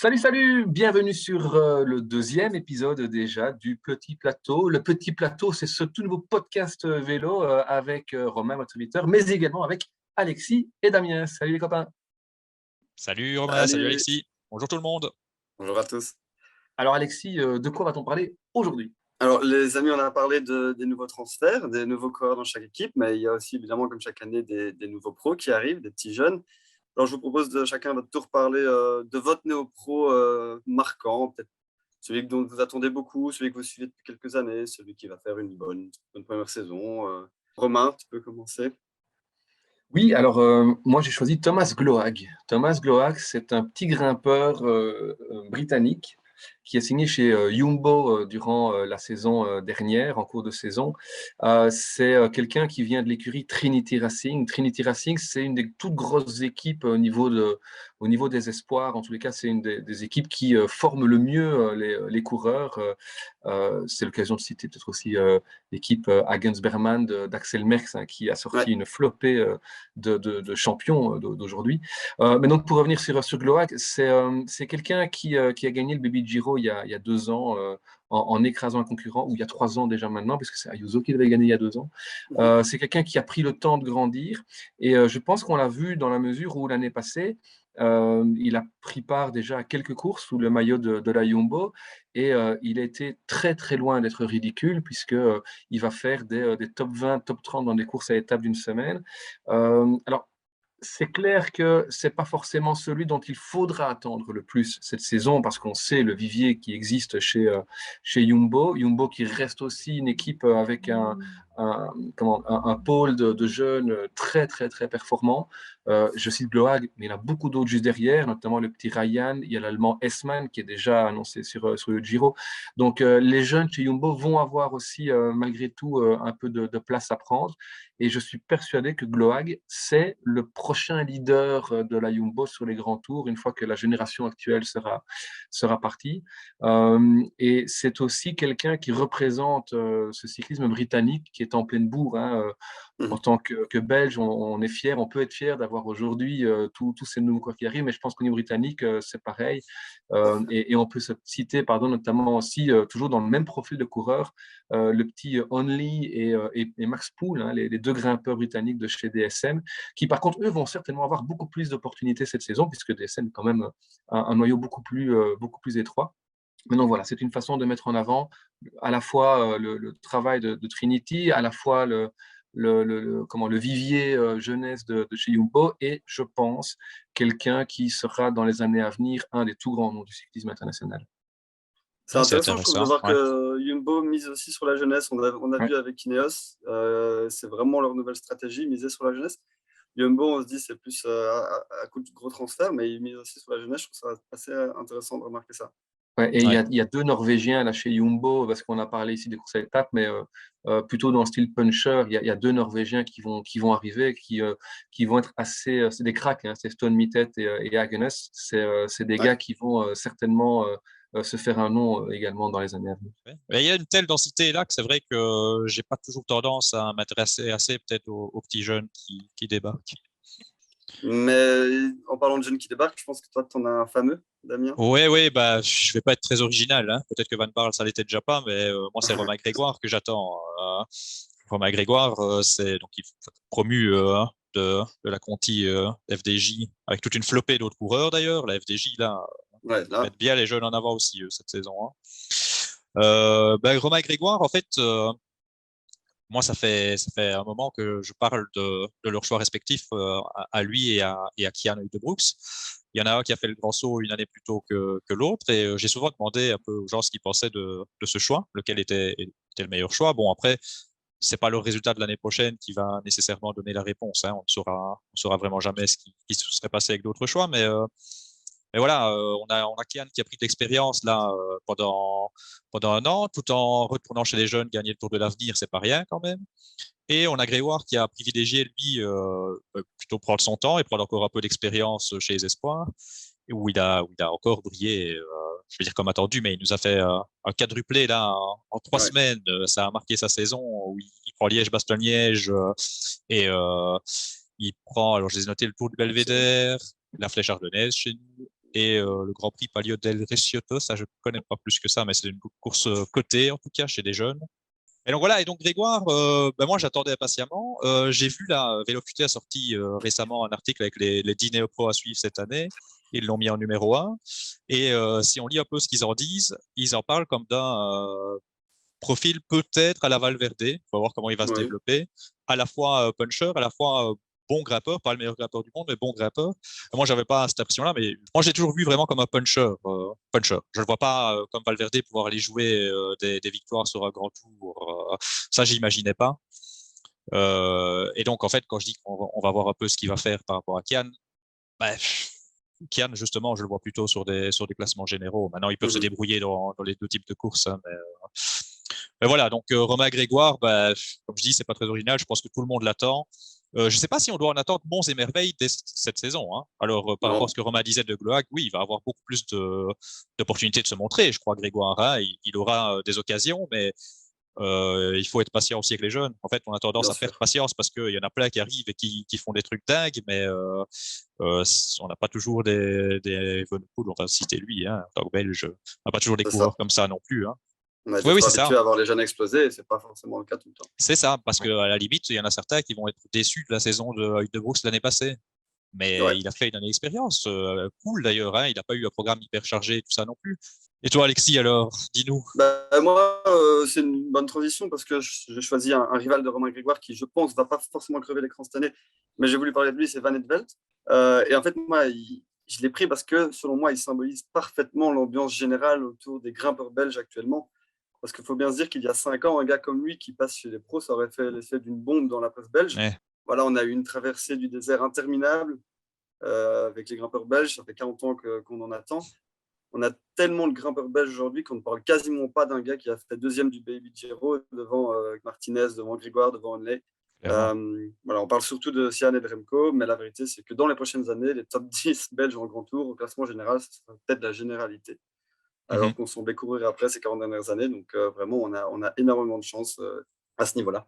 Salut, salut! Bienvenue sur le deuxième épisode déjà du Petit Plateau. Le Petit Plateau, c'est ce tout nouveau podcast vélo avec Romain, votre serviteur, mais également avec Alexis et Damien. Salut les copains! Salut Romain, salut Salut, Alexis. Bonjour tout le monde. bonjour à tous. Alors Alexis, de quoi va-t-on parler aujourd'hui? Alors les amis, on a parlé des nouveaux transferts, des nouveaux coureurs dans chaque équipe, mais il y a aussi évidemment comme chaque année des nouveaux pros qui arrivent, des petits jeunes. Alors je vous propose de chacun à votre tour parler de votre néo-pro marquant, peut-être celui dont vous attendez beaucoup, celui que vous suivez depuis quelques années, celui qui va faire une bonne première saison. Romain, tu peux commencer. Oui, alors moi j'ai choisi Thomas Gloag. Thomas Gloag, c'est un petit grimpeur britannique qui a signé chez Jumbo durant la saison dernière, en cours de saison. C'est quelqu'un qui vient de l'écurie Trinity Racing. Trinity Racing, c'est une des toutes grosses équipes au niveau des espoirs. En tous les cas, c'est une des équipes qui forment le mieux les coureurs. C'est l'occasion de citer peut-être aussi l'équipe Agensberman d'Axel Merckx, hein, qui a sorti Ouais. une flopée de champions d'aujourd'hui. Mais donc, pour revenir sur Gloak, c'est quelqu'un qui a gagné le Baby Giro il y a 2 ans en écrasant un concurrent, ou il y a 3 ans déjà maintenant, puisque c'est Ayuso qui l'avait gagné il y a 2 ans. C'est quelqu'un qui a pris le temps de grandir, et je pense qu'on l'a vu dans la mesure où l'année passée, il a pris part déjà à quelques courses sous le maillot de la Jumbo, et il a été très très loin d'être ridicule, puisque il va faire des top 20, top 30 dans des courses à étapes d'une semaine. Alors, c'est clair que c'est pas forcément celui dont il faudra attendre le plus cette saison, parce qu'on sait le vivier qui existe chez Jumbo. Jumbo qui reste aussi une équipe avec un pôle de jeunes très très très performants. Je cite Gloag, mais il y en a beaucoup d'autres juste derrière, notamment le petit Ryan. Il y a l'Allemand Essmann qui est déjà annoncé sur le Giro. Donc les jeunes chez Jumbo vont avoir aussi malgré tout un peu de place à prendre. Et je suis persuadé que Gloag, c'est le prochain leader de la Jumbo sur les grands tours, une fois que la génération actuelle sera partie. Et c'est aussi quelqu'un qui représente ce cyclisme britannique qui est en pleine bourre, hein. En tant que Belge, on est fier, on peut être fier d'avoir aujourd'hui tous ces nouveaux coureurs qui arrivent, mais je pense qu'au niveau britannique, c'est pareil. Et on peut se citer, pardon, notamment aussi, toujours dans le même profil de coureur, le petit Only et Max Poole, hein, les deux grimpeurs britanniques de chez DSM, qui par contre, eux, vont certainement avoir beaucoup plus d'opportunités cette saison, puisque DSM est quand même un noyau beaucoup plus étroit. Mais donc voilà, c'est une façon de mettre en avant à la fois le travail de Trinity, à la fois le vivier jeunesse de chez Jumbo, et je pense quelqu'un qui sera dans les années à venir un des tout grands noms du cyclisme international. C'est Ouais, c'est intéressant, je trouve, de intéressant. voir Ouais. que Jumbo mise aussi sur la jeunesse. On a Ouais. vu avec Ineos, c'est vraiment leur nouvelle stratégie, miser sur la jeunesse. Jumbo, on se dit, c'est plus à coup de gros transferts, mais ils misent aussi sur la jeunesse. Je trouve ça assez intéressant de remarquer ça. Ouais, et Ouais. il y a deux Norvégiens là chez Jumbo, parce qu'on a parlé ici des courses à étapes, mais plutôt dans le style puncher. Il y a deux Norvégiens qui vont arriver, qui vont être assez. C'est des cracks, hein, c'est Stone Mittet et Hagenes. C'est des Ouais. gars qui vont certainement se faire un nom également dans les années à venir. Ouais. Mais il y a une telle densité là que c'est vrai que j'ai pas toujours tendance à m'intéresser assez peut-être aux petits jeunes qui débarquent. Mais en parlant de jeunes qui débarquent, je pense que toi, tu en as un fameux, Damien. Ouais, ouais, bah, je vais pas être très original, hein. Peut-être que Van Barle, ça l'était déjà pas, mais moi, c'est Romain Grégoire que j'attends. Romain Grégoire, c'est donc il est promu de la Conti FDJ avec toute une flopée d'autres coureurs d'ailleurs. La FDJ là Ouais, là. mettent bien les jeunes en avant aussi cette saison, hein. Ben, Romain Grégoire, en fait, moi, ça fait un moment que je parle de leurs choix respectifs à lui et à Kian Uldebroeks. Il y en a un qui a fait le grand saut une année plus tôt que l'autre, et j'ai souvent demandé un peu aux gens ce qu'ils pensaient de ce choix, lequel était le meilleur choix. Bon, après, c'est pas le résultat de l'année prochaine qui va nécessairement donner la réponse, hein. On saura vraiment jamais ce qui se serait passé avec d'autres choix, mais voilà, on a Kian qui a pris de l'expérience là pendant un an, tout en retournant chez les jeunes, gagner le Tour de l'Avenir, c'est pas rien quand même. Et on a Grégoire qui a privilégié lui plutôt prendre son temps et prendre encore un peu d'expérience chez les espoirs, où il a encore brillé. Je veux dire comme attendu, mais il nous a fait un quadruplé là en 3 semaines. Ça a marqué sa saison où il prend Liège-Bastogne-Liège et il prend, alors je les ai notés, le Tour du Belvédère, la Flèche Ardennaise chez nous, et le Grand Prix Palio del Ricciotto, ça je ne connais pas plus que ça, mais c'est une course cotée en tout cas chez des jeunes. Et donc voilà, et donc Grégoire, moi j'attendais impatiemment. J'ai vu là, Vélocité a sorti récemment un article avec les 10 néo-pros à suivre cette année. Ils l'ont mis en numéro 1. Et si on lit un peu ce qu'ils en disent, ils en parlent comme d'un profil peut-être à la Valverde. Il faut voir comment il va se Oui. développer. À la fois puncher, à la fois bon grimpeur, pas le meilleur grimpeur du monde, mais bon grimpeur. Moi, j'avais pas cette impression-là, mais moi, j'ai toujours vu vraiment comme un puncher. Puncher. Je le vois pas comme Valverde pouvoir aller jouer des victoires sur un grand tour. Ça, j'imaginais pas. Et donc, en fait, quand je dis qu'on va voir un peu ce qu'il va faire par rapport à Kian, bah, Kian, justement, je le vois plutôt sur des classements généraux. Maintenant, ils peuvent se débrouiller dans les deux types de courses, hein, mais voilà, donc Romain Grégoire, bah, comme je dis, c'est pas très original. Je pense que tout le monde l'attend. Je ne sais pas si on doit en attendre monts et merveilles dès cette saison. Hein. Alors, par rapport à ce que Romain disait de Gloac, oui, il va avoir beaucoup plus d'opportunités de se montrer. Je crois, Grégoire, hein, il aura des occasions, mais il faut être patient aussi avec les jeunes. En fait, on a tendance à perdre patience parce qu'il y en a plein qui arrivent et qui font des trucs dingues, mais on n'a pas toujours des Evenepoel, on va citer lui, hein, en tant que Belge. On n'a pas toujours des coureurs comme ça non plus. Hein. On a été Oui, trop c'est ça. habitué à voir les jeunes exploser et ce n'est pas forcément le cas tout le temps. C'est ça, parce qu'à la limite, il y en a certains qui vont être déçus de la saison de Brooks l'année passée. Mais il a fait une année d'expérience, cool d'ailleurs, hein, il n'a pas eu un programme hyper chargé et tout ça non plus. Et toi, Alexis, alors, dis-nous. Moi, c'est une bonne transition parce que j'ai choisi un rival de Romain Grégoire qui, je pense, ne va pas forcément crever l'écran cette année, mais j'ai voulu parler de lui, c'est Van Etvelt. Et en fait, moi, je l'ai pris parce que, selon moi, il symbolise parfaitement l'ambiance générale autour des grimpeurs belges actuellement. Parce qu'il faut bien se dire qu'il y a 5 ans, un gars comme lui qui passe chez les pros, ça aurait fait l'effet d'une bombe dans la presse belge. Ouais. Voilà, on a eu une traversée du désert interminable avec les grimpeurs belges, ça fait 40 ans qu'on en attend. On a tellement de grimpeurs belges aujourd'hui qu'on ne parle quasiment pas d'un gars qui a fait deuxième du Baby Giro devant Martinez, devant Grégoire, devant Henley. Voilà, on parle surtout de Sian et de Remco, mais la vérité, c'est que dans les prochaines années, les top 10 belges en grand tour, au classement général, ce sera peut-être la généralité. Alors qu'on s'en courir après ces 40 dernières années. Donc, vraiment, on a énormément de chance à ce niveau-là.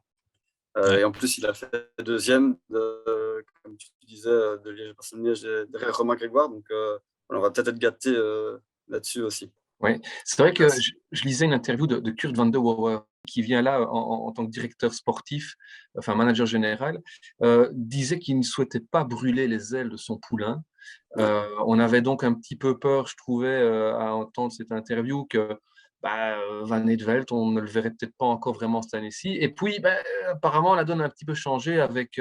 Et en plus, il a fait deuxième, comme tu disais, de Liège-Bastogne-Liège derrière Romain Grégoire. Donc, on va peut-être être gâté là-dessus aussi. Oui, c'est vrai que je lisais une interview de Kurt Van de Wouwer, qui vient là en tant que directeur sportif, enfin manager général, disait qu'il ne souhaitait pas brûler les ailes de son poulain. On avait donc un petit peu peur, je trouvais, à entendre cette interview, que Van Etvelt, on ne le verrait peut-être pas encore vraiment cette année-ci. Et puis, apparemment, la donne a un petit peu changé avec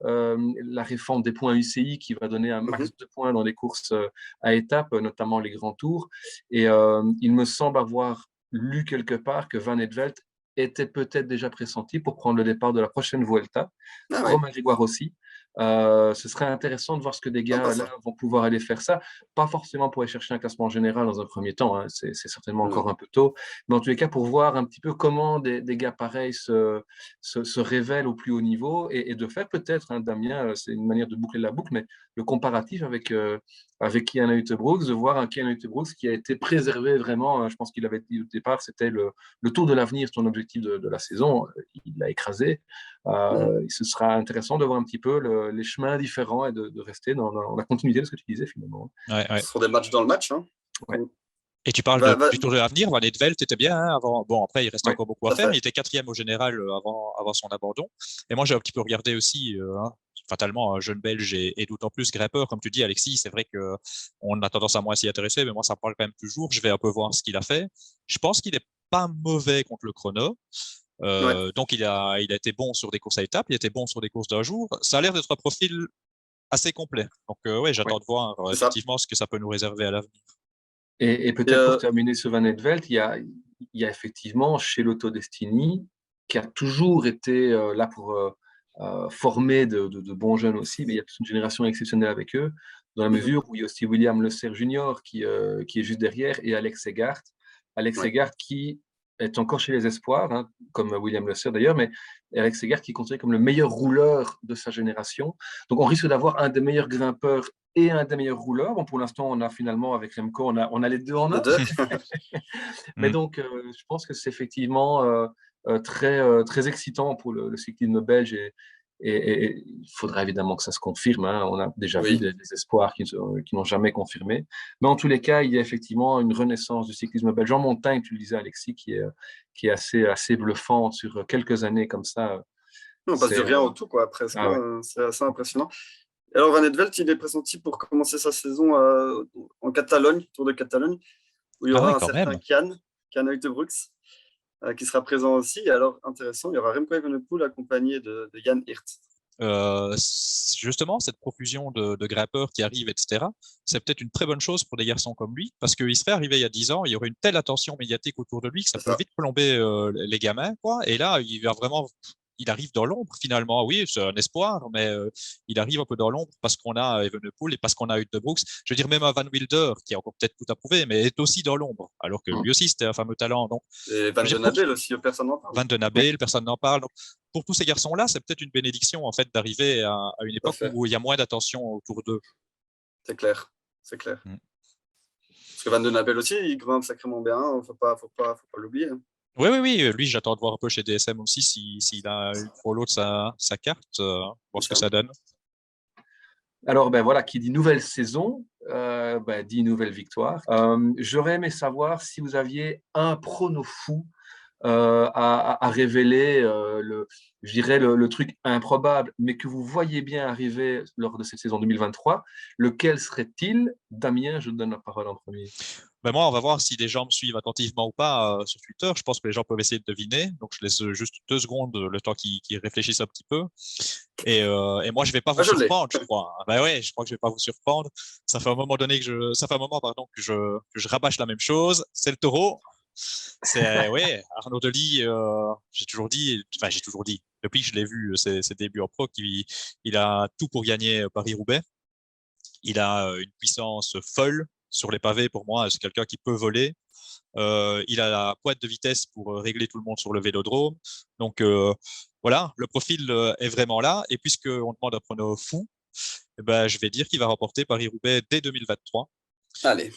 la réforme des points UCI qui va donner un max de points dans les courses à étapes, notamment les grands tours. Et il me semble avoir lu quelque part que Van Etvelt était peut-être déjà pressenti pour prendre le départ de la prochaine Vuelta. Romain Grégoire aussi. Ce serait intéressant de voir ce que des gars là vont pouvoir aller faire ça. Pas forcément pour aller chercher un classement général dans un premier temps, hein. C'est certainement encore un peu tôt, mais en tous les cas pour voir un petit peu comment des gars pareils se révèlent au plus haut niveau et de faire peut-être, hein, Damien, c'est une manière de boucler la boucle, mais le comparatif avec Kian Ueterbrooks, de voir un Kian Ueterbrooks qui a été préservé vraiment. Je pense qu'il avait dit au départ, c'était le tour de l'avenir, son objectif de la saison. Il l'a écrasé. Ce sera intéressant de voir un petit peu les chemins différents et de rester dans la continuité de ce que tu disais finalement. Ce seront des matchs dans le match. Hein. Et tu parles du Tour de l'avenir, Van Etvelt était bien hein, avant. Bon, après, il restait encore beaucoup à faire. Il était 4e au général avant son abandon. Et moi, j'ai un petit peu regardé aussi, fatalement, un jeune Belge et d'autant plus grimpeur, comme tu dis, Alexis. C'est vrai qu'on a tendance à moins s'y intéresser, mais moi, ça me parle quand même toujours. Je vais un peu voir ce qu'il a fait. Je pense qu'il n'est pas mauvais contre le chrono. Donc, il a été bon sur des courses à étapes, il était bon sur des courses d'un jour. Ça a l'air d'être un profil assez complet. Donc, j'attends de voir effectivement ce que ça peut nous réserver à l'avenir. Et peut-être pour terminer sur Van Etvelt, il y a effectivement chez Lotto Destiny, qui a toujours été là pour former de bons jeunes aussi, mais il y a toute une génération exceptionnelle avec eux, dans la mesure où il y a aussi William Le Serre Junior qui est juste derrière, et Alex Segart. Alex Segart qui est encore chez les espoirs, hein, comme William Le Serre d'ailleurs, mais Alex Segart qui est considéré comme le meilleur rouleur de sa génération. Donc on risque d'avoir un des meilleurs grimpeurs et un des meilleurs rouleurs. Bon, pour l'instant, on a finalement, avec Remco, on a les deux en un. Mais donc, je pense que c'est effectivement très excitant pour le cyclisme belge et il faudra évidemment que ça se confirme, hein. On a déjà vu Oui. des espoirs qui n'ont jamais confirmé. Mais en tous les cas, il y a effectivement une renaissance du cyclisme belge en montagne, tu le disais, Alexis, qui est assez bluffante sur quelques années comme ça. On passe du C'est, rien au tout, quoi, presque. ah ouais. C'est assez impressionnant. Alors, Van Edvelt, il est pressenti pour commencer sa saison en Catalogne, Tour de Catalogne, où il y Ah aura ouais, un quand certain même. Can Uijtdebroeks, qui sera présent aussi. Et alors, intéressant, il y aura Remco Evenepoel accompagné de Jan Hirt. Justement, cette profusion de grimpeurs qui arrivent, etc., c'est peut-être une très bonne chose pour des garçons comme lui, parce qu'il serait arrivé il y a 10 ans, il y aurait une telle attention médiatique autour de lui que ça C'est peut ça. vite plomber les gamins, quoi. Et là, il arrive dans l'ombre finalement. Oui, c'est un espoir, mais il arrive un peu dans l'ombre parce qu'on a Evenepoel et parce qu'on a Uijtdebroeks. Je veux dire, même un Van Wilder, qui a encore peut-être tout à prouver, mais est aussi dans l'ombre, alors que lui aussi, c'était un fameux talent. Donc, Et je Van veux dire, den Abel aussi, personne n'en parle. Van den Abel, personne n'en parle. Donc, pour tous ces garçons-là, c'est peut-être une bénédiction en fait d'arriver à une Tout à époque fait. où il y a moins d'attention autour d'eux. C'est clair. C'est clair. Mm. Parce que Van den Abel aussi, il grimpe sacrément bien. Faut pas l'oublier. Oui. Lui, j'attends de voir un peu chez DSM aussi s'il a une fois ou l'autre sa carte, voir ce que ça donne. Alors, ben voilà, qui dit nouvelle saison, dit nouvelle victoire. J'aurais aimé savoir si vous aviez un prono fou à révéler, je dirais le truc improbable, mais que vous voyez bien arriver lors de cette saison 2023. Lequel serait-il? Damien, je te donne la parole en premier. Ben moi, on va voir si les gens me suivent attentivement ou pas sur Twitter. Je pense que les gens peuvent essayer de deviner. Donc, je laisse juste 2 secondes, le temps qu'ils réfléchissent un petit peu. Et moi, je vais pas vous Je l'ai. surprendre, je crois. Ben ouais, je crois que je vais pas vous surprendre. Ça fait un moment pardon, que je rabâche la même chose. C'est le Taureau. Ouais, Arnaud Delis, j'ai toujours dit, depuis que je l'ai vu, ses débuts en pro, il a tout pour gagner Paris-Roubaix. Il a une puissance folle sur les pavés pour moi. C'est quelqu'un qui peut voler. Il a la pointe de vitesse pour régler tout le monde sur le vélodrome. Donc voilà, le profil est vraiment là. Et puisqu'on demande un prono fou, je vais dire qu'il va remporter Paris-Roubaix dès 2023. Allez.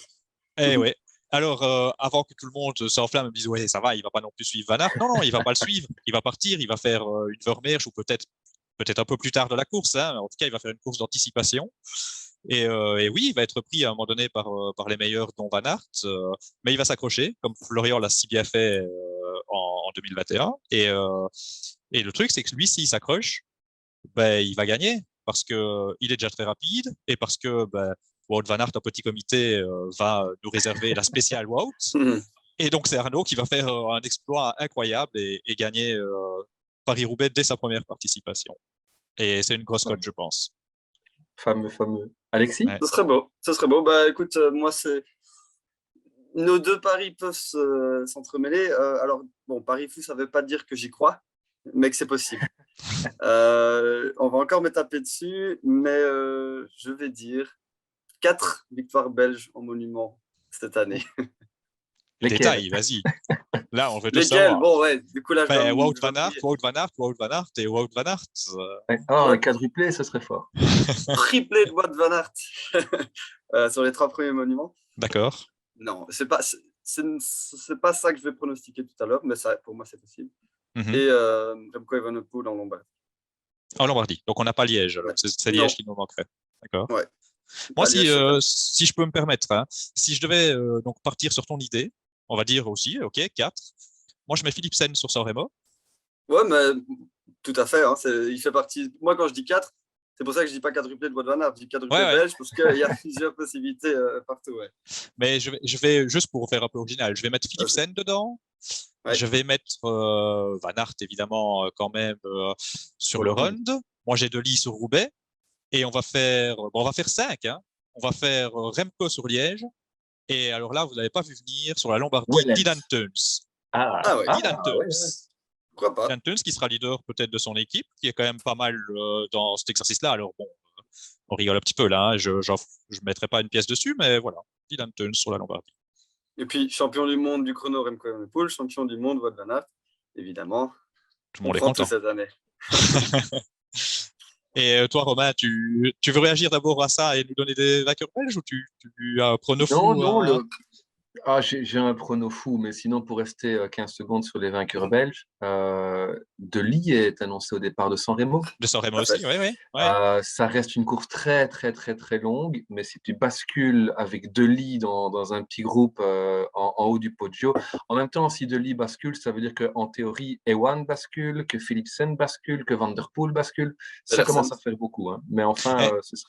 Eh ouais. Alors, avant que tout le monde s'enflamme et me dise ouais, ça va, il va pas non plus suivre Van Aert. Non, il va pas le suivre. Il va partir, il va faire une Vermeersch ou peut-être un peu plus tard de la course. Hein. En tout cas, il va faire une course d'anticipation. Et oui, il va être pris à un moment donné par les meilleurs, dont Van Aert, mais il va s'accrocher, comme Florian l'a si bien fait en 2021. Et le truc, c'est que lui, s'il s'accroche, il va gagner parce que il est déjà très rapide et parce que Wout van Aert, en petit comité, va nous réserver la spéciale Wout. Et donc, c'est Arnaud qui va faire un exploit incroyable et gagner Paris-Roubaix dès sa première participation. Et c'est une grosse cote, je pense. Fameux. Alexis? Ouais. Ce serait beau. Écoute, moi, nos deux paris peuvent s'entremêler. Alors, bon, Paris fou, ça ne veut pas dire que j'y crois, mais que c'est possible. On va encore me taper dessus, mais je vais dire 4 victoires belges en monument cette année. Détail, vas-y. Là, on veut tout Lesquels? savoir. Bon, ouais, du coup, là, Wout van Aert et Wout van Aert. Un quadruplé, ce serait fort. Triplé de Wout van Aert sur les 3 premiers monuments. D'accord. Non, c'est pas ça que je vais pronostiquer tout à l'heure, mais ça, pour moi, c'est possible. Mm-hmm. Et Remco Evenepoel en Lombardie. En Lombardie. Donc, on n'a pas Liège. Ouais. C'est Liège qui nous manquerait. D'accord. Ouais. Moi, si je peux me permettre, hein, si je devais donc partir sur ton idée, on va dire aussi, OK, 4. Moi, je mets Philipsen sur San Remo. Ouais, mais tout à fait. Hein, il fait partie. Moi, quand je dis 4, c'est pour ça que je dis pas quadruplé de Wout van Aert, je dis quadruplé belge, parce qu'il y a plusieurs possibilités partout. Ouais. Mais je vais, juste pour faire un peu original, je vais mettre Philipsen dedans. Ouais. Je vais mettre Van Aert, évidemment, quand même, sur le Rund. Moi, j'ai Delis sur Roubaix. Et on va faire 5. Hein. On va faire Remco sur Liège. Et alors là, vous n'avez pas vu venir sur la Lombardie, Dylan Teuns. Ouais. Dylan Teuns. Pourquoi pas? Dylan Teuns qui sera leader peut-être de son équipe, qui est quand même pas mal dans cet exercice-là. Alors bon, on rigole un petit peu là. Hein. Je ne mettrai pas une pièce dessus, mais voilà. Dylan Teuns sur la Lombardie. Et puis, champion du monde du chrono Remco Evenepoel, champion du monde Wout van Aert, évidemment. Tout le monde est content. Cette année. Et toi, Romain, tu veux réagir d'abord à ça et nous donner des vainqueurs belges ou tu as un prono fou? Non, J'ai un prono fou, mais sinon, pour rester 15 secondes sur les vainqueurs belges, De Ligt est annoncé au départ de San Remo. De San Remo Parfait. aussi, oui. Ça reste une course très, très, très, très longue, mais si tu bascules avec De Ligt dans un petit groupe en haut du Poggio, en même temps, si De Ligt bascule, ça veut dire qu'en théorie, Ewan bascule, que Philipsen bascule, que Van der Poel bascule. Ça Pedersen. commence à faire beaucoup, hein. Mais enfin,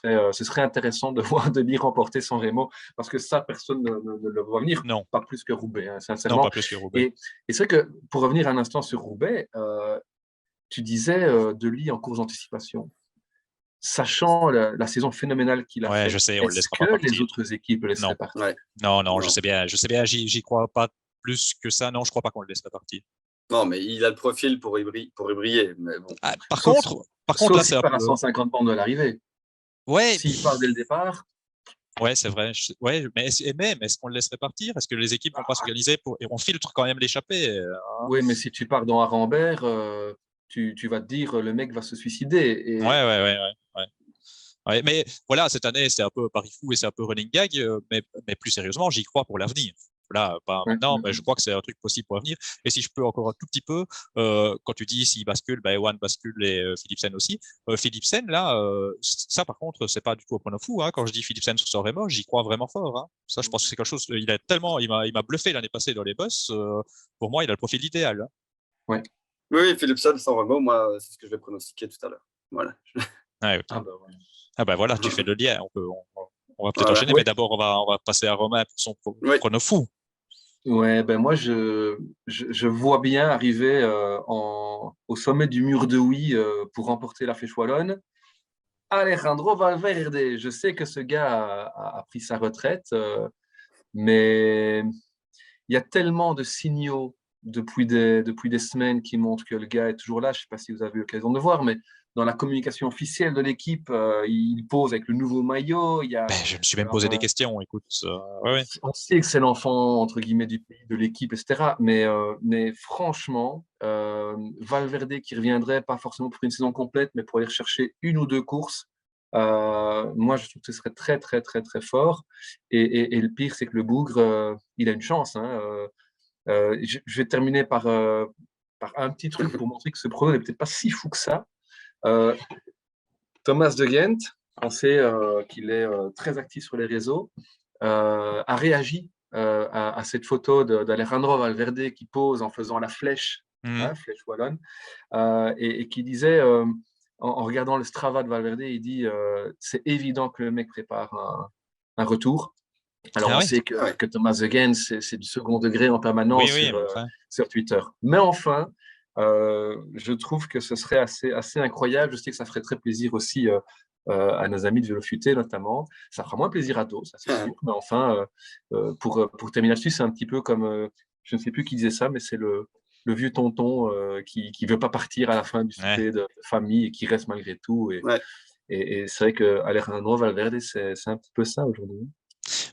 Eh, ce serait intéressant de voir De Ligt remporter San Remo, parce que ça, personne ne le voit venir, non, pas plus que Roubaix, hein, non, sincèrement. pas plus que Roubaix. Et c'est vrai que, pour revenir un instant sur Roubaix, tu disais De Ligt en course d'anticipation. Sachant la saison phénoménale qu'il a Ouais, je fait, sais, on le est-ce laissera que pas les partir. autres équipes le laisseraient Non, partir? Ouais. non, Non. je sais bien, j'y crois pas plus que ça. Non, je crois pas qu'on le laisserait partir. Non, mais il a le profil pour y briller. Mais bon. Ah, Sauf, par contre, sauf là, c'est s'il un part à peu. 150 bandes de l'arrivée. Ouais, S'il part dès le départ, ouais, c'est vrai. Ouais, mais est-ce qu'on le laisserait partir? Est-ce que les équipes vont pas s'organiser pour et on filtre quand même l'échappée? Hein. oui, mais si tu pars dans Arambert, tu vas te dire le mec va se suicider. Ouais. Ouais, mais voilà, cette année, c'est un peu Paris fou et c'est un peu running gag, mais plus sérieusement, j'y crois pour l'avenir. Là, pas Ouais, maintenant, mais je crois que c'est un truc possible pour l'avenir. Et si je peux encore un tout petit peu, quand tu dis s'il bascule, ben Ewan bascule et Philipsen aussi. Philipsen, là, ça par contre, c'est pas du tout au point de fou. Hein. Quand je dis Philipsen sur San Remo, j'y crois vraiment fort. Hein. Ça, je pense que c'est quelque chose. Il m'a bluffé l'année passée dans les boss. Pour moi, il a le profil idéal. Hein. ouais. Oui, Philipsen, sans Remo, moi, c'est ce que je vais pronostiquer tout à l'heure. Voilà. Ouais, ok. Ah bah ouais. Ah ben voilà, tu fais le lien. On va peut-être Voilà. enchaîner, mais Ouais, d'abord on va passer à Romain pour son Oui. chrono fou. ouais, ben moi je vois bien arriver au sommet du mur de Oui pour remporter la Flèche Wallonne. Alejandro Valverde. Je sais que ce gars a pris sa retraite, mais il y a tellement de signaux depuis des semaines qui montrent que le gars est toujours là. Je ne sais pas si vous avez eu l'occasion de voir, mais dans la communication officielle de l'équipe, il pose avec le nouveau maillot. Ben, je me suis même posé des questions. Écoute, ouais. On sait que c'est l'enfant, entre guillemets, du pays, de l'équipe, etc. Mais franchement, Valverde qui reviendrait, pas forcément pour une saison complète, mais pour aller rechercher une ou deux courses, moi, je trouve que ce serait très, très, très, très fort. Et le pire, c'est que le bougre, il a une chance. Hein. Je vais terminer par un petit truc pour montrer que ce prono n'est peut-être pas si fou que ça. Euh, Thomas de Ghent, on sait qu'il est très actif sur les réseaux, a réagi à cette photo d'Alejandro Valverde qui pose en faisant la flèche, Mhm. hein, flèche wallonne, et qui disait, en regardant le Strava de Valverde, il dit c'est évident que le mec prépare un retour. Alors, Ah on oui, sait Ah ouais. que Thomas Again, c'est du second degré en permanence oui, mais enfin. sur Twitter. Mais enfin, je trouve que ce serait assez incroyable. Je sais que ça ferait très plaisir aussi à nos amis de Vélofuté, notamment. Ça fera moins plaisir à d'autres, ça c'est sûr. Mais enfin, pour terminer là-dessus, c'est un petit peu comme, je ne sais plus qui disait ça, mais c'est le vieux tonton qui ne veut pas partir à la fin du Ouais. souper de famille et qui reste malgré tout. Ouais. Et c'est vrai que Alejandro Valverde, c'est un petit peu ça aujourd'hui.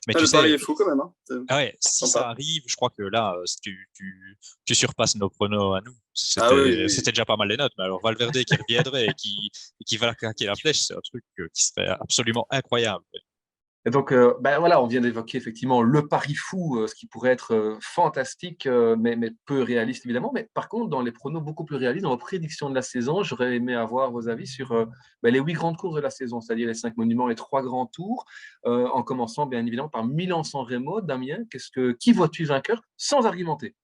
Mais Ah, tu le pari sais, est fou quand même. Hein. C'est ah ouais, si ça sympa. arrive, je crois que là, tu surpasses nos pronos à nous. Ah oui, oui. C'était déjà pas mal les notes, mais alors Valverde qui reviendrait et qui va craquer la flèche, c'est un truc qui serait absolument incroyable. Et donc, ben voilà, on vient d'évoquer effectivement le pari fou, ce qui pourrait être fantastique, mais peu réaliste évidemment. Mais par contre, dans les pronos beaucoup plus réalistes, dans vos prédictions de la saison, j'aurais aimé avoir vos avis sur ben, les 8 grandes courses de la saison, c'est-à-dire les 5 monuments, les 3 grands tours, en commençant bien évidemment par Milan-San Remo. Damien, qui vois-tu vainqueur sans argumenter?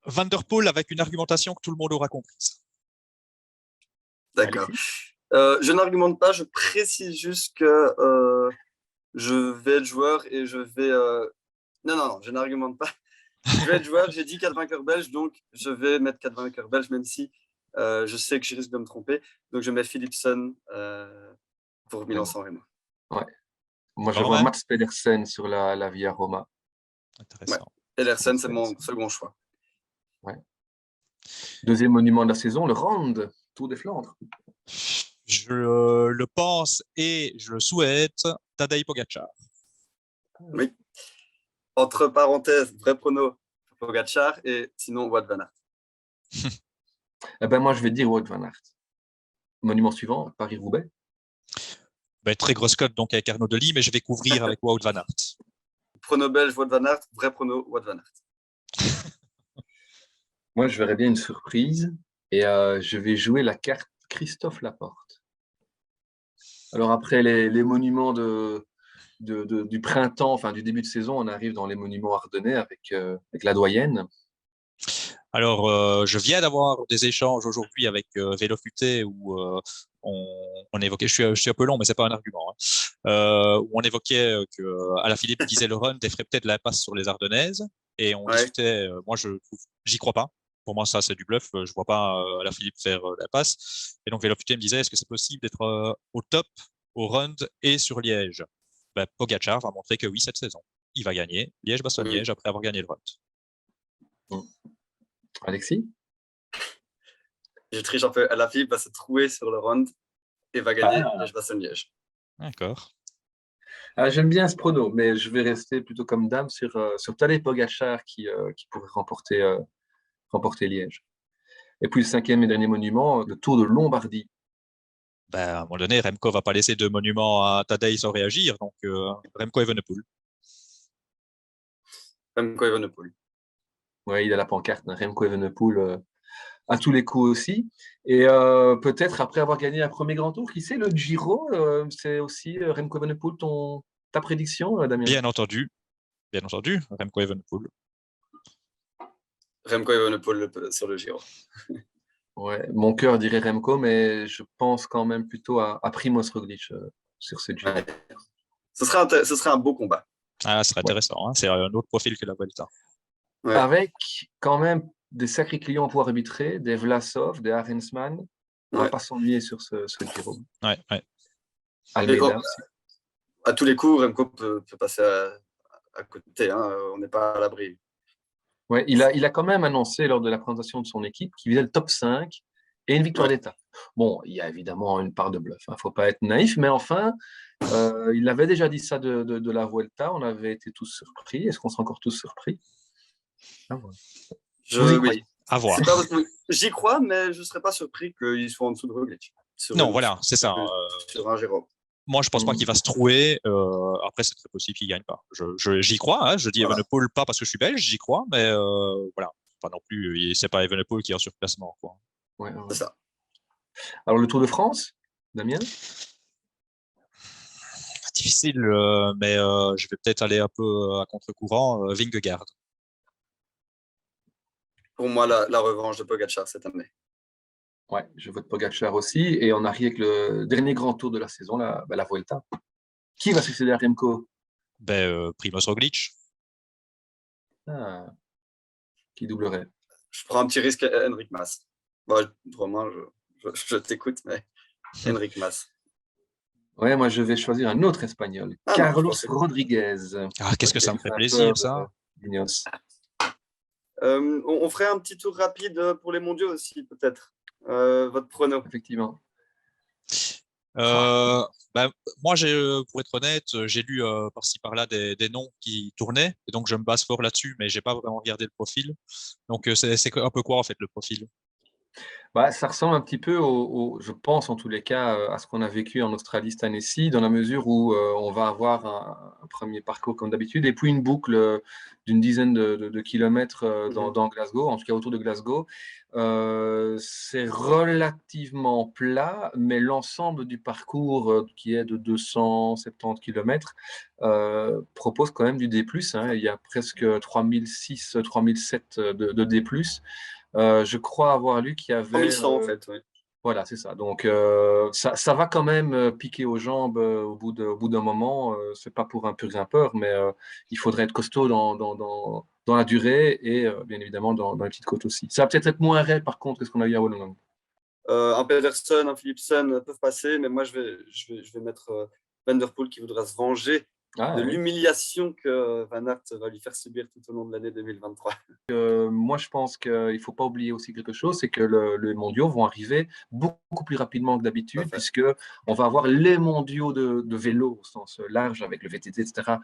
Van der Poel avec une argumentation que tout le monde aura comprise. D'accord. Alexis? Je n'argumente pas, je précise juste que je vais être joueur et je vais. Non, je n'argumente pas. Je vais être joueur, j'ai dit 4 vainqueurs belges, donc je vais mettre 4 vainqueurs belges, même si je sais que je risque de me tromper. Donc je mets Philipsen pour Milan-San Remo. Ouais. Moi, je vois Romain? Mats Pedersen sur la Via Roma. Ouais. Intéressant. Et Larsen, c'est mon second choix. Ouais. Deuxième monument de la saison, le Ronde, Tour des Flandres. Je le pense et je le souhaite, Tadej Pogacar. Oui. Entre parenthèses, vrai prono, Pogacar et sinon Wout van Aert. Eh ben, moi, je vais dire Wout van Aert. Monument suivant, Paris-Roubaix. Ben, très grosse cote donc avec Arnaud Delis, mais je vais couvrir avec Wout van Aert. prono belge Wout van Aert, vrai prono Wout van Aert. Moi, je verrais bien une surprise et je vais jouer la carte Christophe Laporte. Alors après les monuments du printemps, enfin du début de saison, on arrive dans les monuments ardennais avec la doyenne. Alors, je viens d'avoir des échanges aujourd'hui avec Vélo Futé où on évoquait, je suis un peu long, mais c'est pas un argument, hein, où on évoquait que Alaphilippe disait le run ferait peut-être l'impasse sur les Ardennaises, et on discutait. Moi, j'y crois pas. Pour moi, ça, c'est du bluff. Je vois pas Alaphilippe faire l'impasse. Et donc, Vélo Futé me disait, est-ce que c'est possible d'être au top au run et sur Liège? Ben, Pogacar va montrer que oui, cette saison, il va gagner Liège-Bastogne-Liège après avoir gagné le run. Alexis? Je triche un peu. Alaphilippe va se trouver sur le round et va gagner Liège-Bastogne-Liège. D'accord. J'aime bien ce prono, mais je vais rester plutôt comme dame sur Tadej Pogacar qui pourrait remporter Liège. Et puis le 5e et dernier monument, le Tour de Lombardie. Ben, à un moment donné, Remco va pas laisser de monument à Tadej sans réagir, donc Remco Evenepoel. Remco Evenepoel. Oui, il a la pancarte, hein. Remco Evenepoel à tous les coups aussi. Et peut-être après avoir gagné un premier grand tour, qui sait, le Giro, c'est aussi Remco Evenepoel ta prédiction, Damien? Bien entendu, Remco Evenepoel. Remco Evenepoel sur le Giro. Ouais, mon cœur dirait Remco, mais je pense quand même plutôt à Primoz Roglic sur ce Giro. Ouais. Ce serait un beau combat. Ah, ce serait intéressant, hein. C'est un autre profil que la Vuelta. Ouais. Avec quand même des sacrés clients pour arbitrer, des Vlasov, des Arensman. On va pas s'ennuyer sur ce Giro. Ouais. Almeida aussi. À tous les coups, Remco peut passer à côté. Hein. On n'est pas à l'abri. Ouais, il a quand même annoncé lors de la présentation de son équipe qu'il visait le top 5 et une victoire d'étape. Bon, il y a évidemment une part de bluff, hein. Faut pas être naïf, mais enfin, il avait déjà dit ça de la Vuelta. On avait été tous surpris. Est-ce qu'on sera encore tous surpris? Vous y croyez? À voir. J'y crois, mais je ne serais pas surpris qu'il soit en dessous de Roglic. Non, voilà, c'est ça. Sur un Giro. Moi, je pense pas qu'il va se trouver. Après, c'est très possible qu'il gagne pas. J'y crois. Hein. Je dis Evenepoel pas parce que je suis belge, j'y crois, mais voilà. Pas non plus. C'est pas Evenepoel qui est en surclassement, quoi. Ouais. C'est ça. Alors le Tour de France, Damien? Difficile, mais je vais peut-être aller un peu à contre-courant. Vingegaard. Pour moi, la revanche de Pogacar cette année. Ouais, je vote Pogacar aussi. Et on arrive avec le dernier grand tour de la saison, la Vuelta. Qui va succéder à Remco? Primoz Roglic. Qui doublerait? Je prends un petit risque à Enric Mas. Bon, Romain, je t'écoute, mais Enric Mas. Ouais, moi je vais choisir un autre Espagnol, Carlos Rodriguez. Ah, qu'est-ce que ça me fait plaisir, ça. On ferait un petit tour rapide pour les mondiaux aussi, peut-être. Votre prono. Effectivement. Moi, pour être honnête, j'ai lu par-ci par-là des noms qui tournaient, et donc je me base fort là-dessus, mais j'ai pas vraiment regardé le profil. Donc c'est un peu quoi en fait le profil? Ça ressemble un petit peu je pense en tous les cas, à ce qu'on a vécu en Australie cette année-ci, dans la mesure où on va avoir un premier parcours comme d'habitude, et puis une boucle d'une dizaine de kilomètres dans Glasgow, en tout cas autour de Glasgow. C'est relativement plat, mais l'ensemble du parcours qui est de 270 km propose quand même du D+. Hein. Il y a presque 3006, 3007 de D+. Je crois avoir lu qu'il y avait… 3100 en fait, oui. Voilà, c'est ça. Donc, ça va quand même piquer aux jambes au bout d'un moment. C'est pas pour un pur grimpeur, mais il faudrait être costaud dans la durée et bien évidemment dans les petites côtes aussi. Ça va peut-être être moins raide par contre que ce qu'on a eu à Wollongong. Un Pedersen, un Philipsen peuvent passer, mais moi je vais mettre Van der Poel qui voudra se venger de l'humiliation que Van Aert va lui faire subir tout au long de l'année 2023. Moi, je pense qu'il ne faut pas oublier aussi quelque chose, c'est que les mondiaux vont arriver beaucoup plus rapidement que d'habitude, puisqu'on va avoir les mondiaux de vélo au sens large, avec le VTT, etc.,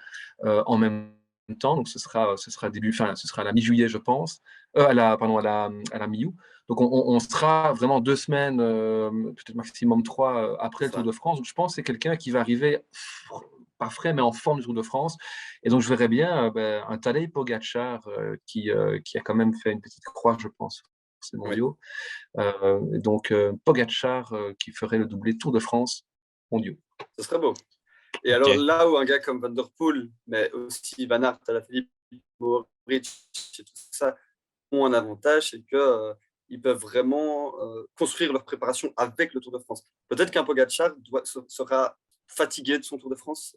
en même temps. Donc, ce sera à la mi-juillet, je pense, à la mi-août. Donc, on sera vraiment 2 semaines, peut-être maximum 3, après le Tour de France. Donc, je pense que c'est quelqu'un qui va arriver pas frais, mais en forme du Tour de France. Et donc, je verrais bien un Tadej Pogačar qui a quand même fait une petite croix, je pense, sur ces mondiaux. Donc, Pogačar qui ferait le doublé Tour de France mondiaux. Ce serait beau. Et alors, là où un gars comme Van Der Poel, mais aussi Van Aert, Alaphilippe, Mohoric et tout ça ont un avantage, c'est qu'ils peuvent vraiment construire leur préparation avec le Tour de France. Peut-être qu'un Pogačar sera fatigué de son Tour de France,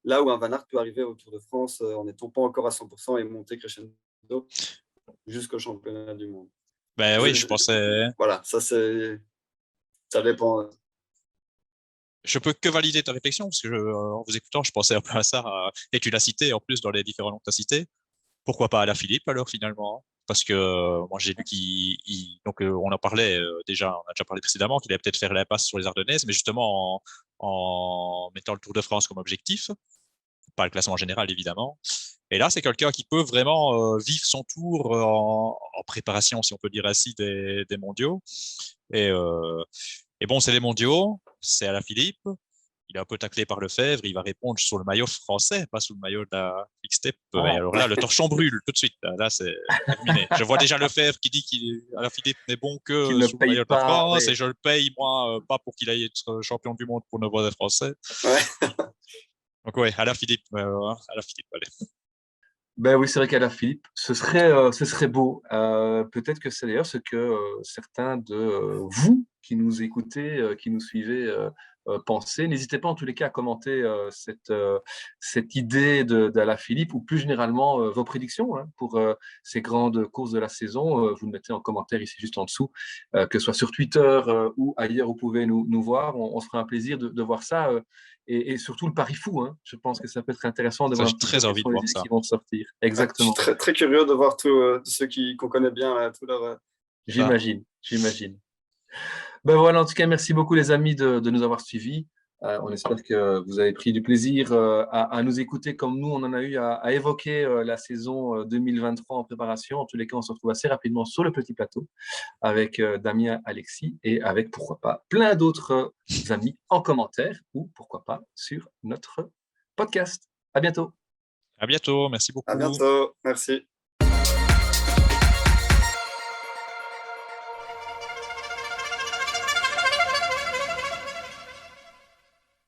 là où un Van Aert peut arriver au Tour de France en n'étant pas encore à 100% et monter crescendo jusqu'au championnat du monde. Ben oui, je pensais. Voilà, ça dépend. Je peux que valider ta réflexion, parce que en vous écoutant, je pensais un peu à ça, et tu l'as cité en plus dans les différents noms que tu as cités. Pourquoi pas Alaphilippe alors finalement? Parce que moi j'ai lu donc on en parlait déjà, on a déjà parlé précédemment qu'il allait peut-être faire l'impasse sur les Ardennaises, mais justement en mettant le Tour de France comme objectif, pas le classement général évidemment. Et là, c'est quelqu'un qui peut vraiment vivre son tour en préparation, si on peut dire ainsi, des mondiaux. Et bon, c'est les mondiaux, c'est Alaphilippe. Il est un peu taclé par Lefebvre, il va répondre sur le maillot français, pas sous le maillot de la Quick-Step. Et alors là, le torchon brûle tout de suite. Là, c'est terminé. Je vois déjà Lefebvre qui dit qu'Alaphilippe n'est bon que sous le maillot de la France, et je le paye, moi, pas pour qu'il aille être champion du monde pour nos voix des Français. Ouais. Donc ouais, Alaphilippe, allez. Ben oui, c'est vrai qu'Alaphilippe, ce serait beau. Peut-être que c'est d'ailleurs ce que certains de vous qui nous écoutez, qui nous suivez, pensez. N'hésitez pas en tous les cas à commenter cette idée d'Alaphilippe ou plus généralement vos prédictions pour ces grandes courses de la saison. Vous le mettez en commentaire ici juste en dessous, que ce soit sur Twitter ou ailleurs, vous pouvez nous voir. On se fera un plaisir de voir ça. Et surtout le pari fou, hein. Je pense que ça peut être intéressant de voir un petit peu Très envie de les voir idées ça. qui vont sortir. Exactement. Je suis très, très curieux de voir tous ceux qu'on connaît bien, tous leurs. J'imagine. Ben voilà, en tout cas, merci beaucoup les amis de nous avoir suivis. On espère que vous avez pris du plaisir à nous écouter comme nous, on en a eu à évoquer la saison 2023 en préparation. En tous les cas, on se retrouve assez rapidement sur le petit plateau avec Damien, Alexis et avec, pourquoi pas, plein d'autres amis en commentaire ou, pourquoi pas, sur notre podcast. À bientôt. À bientôt, merci beaucoup. À bientôt, merci.